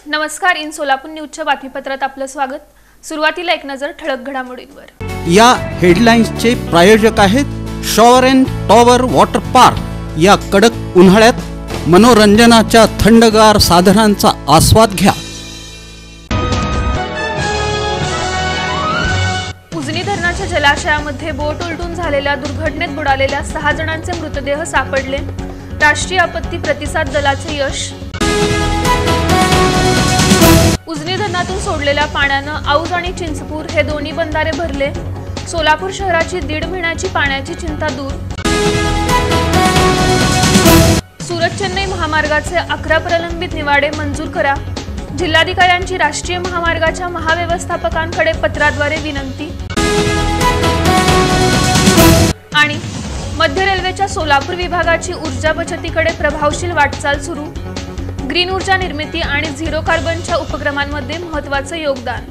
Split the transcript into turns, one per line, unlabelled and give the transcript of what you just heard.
नमस्कार, इन सोलापूर न्यूजच्या बातमीपत्रात आपलं स्वागत। सुरुवातीला एक नजर ठळक घडामोडींवर।
या हेडलाईन्सचे प्रायोजक आहेत shower and tower water park. या कडक उन्हाळ्यात मनोरंजनाच्या थंडगार साधनांचा आस्वाद घ्या।
उजनी धरणाच्या जलाशयामध्ये बोट उलटून झालेल्या दुर्घटनेत बुडालेल्या 6 जणांचे मृतदेह सापडले। राष्ट्रीय आपत्ती प्रतिसाद दलाचे यश। उजनी धरणातून सोडलेल्या पाण्यानं औज आणि चिंचपूर हे दोन्ही बंधारे भरले। सोलापूर शहराची 1.5 महिन्याची पाण्याची चिंता दूर। सुरत चेन्नई महामार्गाचे 11 प्रलंबित निवाडे मंजूर करा। जिल्हाधिकाऱ्यांची राष्ट्रीय महामार्गाच्या महाव्यवस्थापकांकडे पत्राद्वारे विनंती। आणि मध्य रेल्वेच्या सोलापूर विभागाची ऊर्जा बचतीकडे प्रभावशील वाटचाल सुरू। ग्रीन ऊर्जा निर्मिती आणि झिरो कार्बनच्या उपक्रमांमध्ये महत्त्वाचे योगदान।